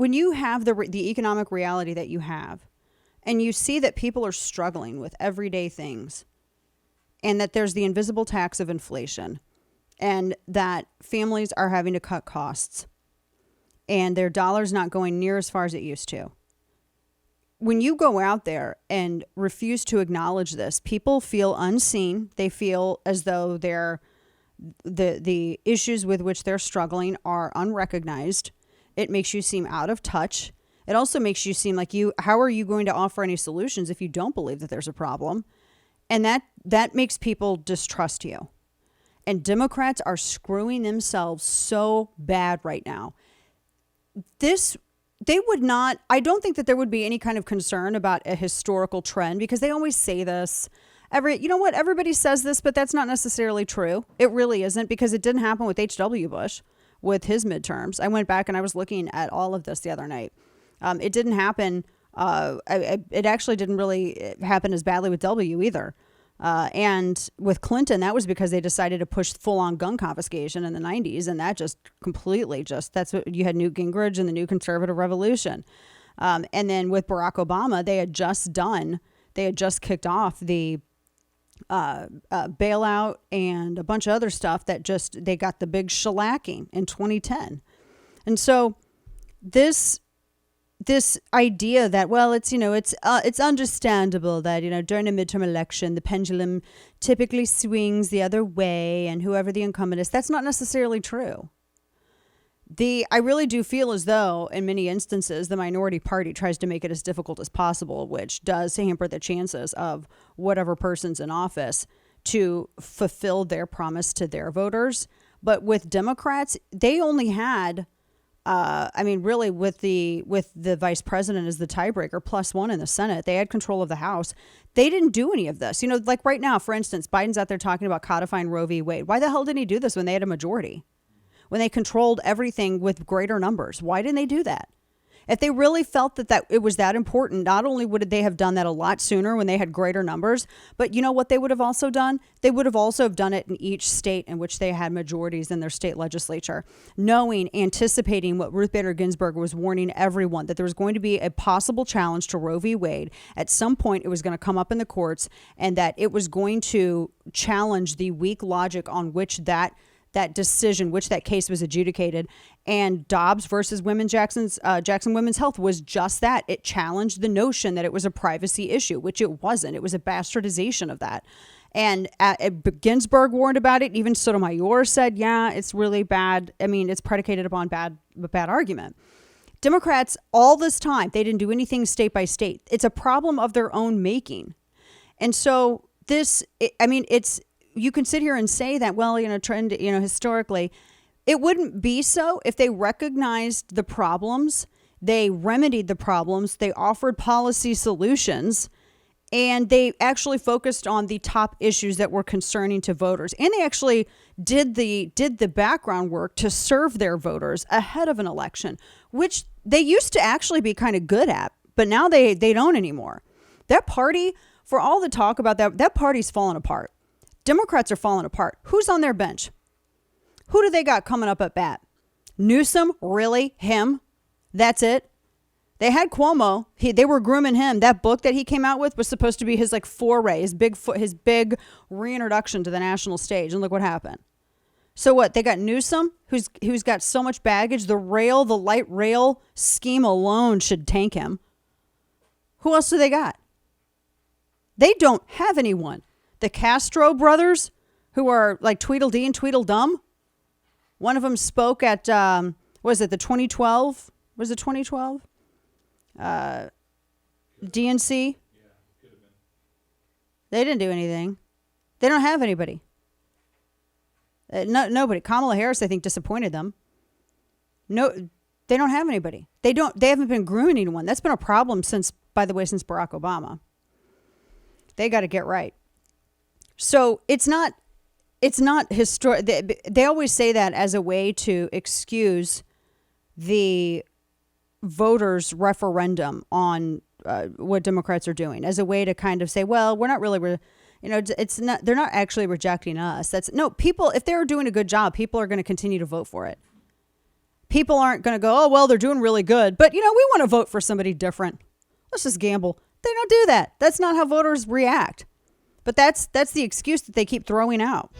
when you have the economic reality that you have, and you see that people are struggling with everyday things, and that there's the invisible tax of inflation, and that families are having to cut costs, and their dollar's not going near as far as it used to. When you go out there and refuse to acknowledge this, people feel unseen. They feel as though the issues with which they're struggling are unrecognized. It makes you seem out of touch. It also makes you seem like how are you going to offer any solutions if you don't believe that there's a problem? And that makes people distrust you. And Democrats are screwing themselves so bad right now. I don't think that there would be any kind of concern about a historical trend, because they always say this. You know what? Everybody says this, but that's not necessarily true. It really isn't, because it didn't happen with H.W. Bush with his midterms. I went back and I was looking at all of this the other night. It didn't happen. It actually didn't really happen as badly with W either. And with Clinton, that was because they decided to push full-on gun confiscation in the 90s. And that just completely that's what you had Newt Gingrich and the new conservative revolution. And then with Barack Obama, they had just kicked off the bailout and a bunch of other stuff that they got the big shellacking in 2010. And so this idea that, well, it's understandable that, during a midterm election, the pendulum typically swings the other way and whoever the incumbent is, that's not necessarily true. I really do feel as though in many instances, the minority party tries to make it as difficult as possible, which does hamper the chances of whatever person's in office to fulfill their promise to their voters. But with Democrats, they only had, really with the vice president as the tiebreaker, +1 in the Senate, they had control of the House. They didn't do any of this. Like right now, for instance, Biden's out there talking about codifying Roe v. Wade. Why the hell didn't he do this when they had a majority? When they controlled everything with greater numbers? Why didn't they do that? If they really felt that it was that important, not only would they have done that a lot sooner when they had greater numbers, but you know what they would have also done? They would have also done it in each state in which they had majorities in their state legislature, anticipating what Ruth Bader Ginsburg was warning everyone, that there was going to be a possible challenge to Roe v. Wade. At some point, it was going to come up in the courts, and that it was going to challenge the weak logic on which that case was adjudicated. And Dobbs versus Jackson Women's Health was just that. It challenged the notion that it was a privacy issue, which it wasn't. It was a bastardization of that. And Ginsburg warned about it. Even Sotomayor said, yeah, it's really bad. It's predicated upon bad argument. Democrats, all this time, they didn't do anything state by state. It's a problem of their own making. And so you can sit here and say that, well, trend, historically, it wouldn't be so if they recognized the problems, they remedied the problems, they offered policy solutions, and they actually focused on the top issues that were concerning to voters. And they actually did the background work to serve their voters ahead of an election, which they used to actually be kind of good at, but now they don't anymore. That party, for all the talk about that party's fallen apart. Democrats are falling apart. Who's on their bench? Who do they got coming up at bat? Newsom? Really? Him? That's it? They had Cuomo. They were grooming him. That book that he came out with was supposed to be his foray, his big reintroduction to the national stage. And look what happened. So what? They got Newsom, who's got so much baggage. The light rail scheme alone should tank him. Who else do they got? They don't have anyone. The Castro brothers, who are like Tweedledee and Tweedledum. One of them spoke at, the 2012? Was it 2012? DNC? Yeah, could have been. They didn't do anything. They don't have anybody. Nobody. Kamala Harris, I think, disappointed them. No, they don't have anybody. They haven't been grooming anyone. That's been a problem since Barack Obama. They got to get right. So it's not historic. They always say that as a way to excuse the voters' referendum on what Democrats are doing, as a way to kind of say, well, we're not really, they're not actually rejecting us. People, if they're doing a good job, people are going to continue to vote for it. people aren't going to go, oh, well, they're doing really good. But, we want to vote for somebody different. Let's just gamble. They don't do that. That's not how voters react. But that's the excuse that they keep throwing out.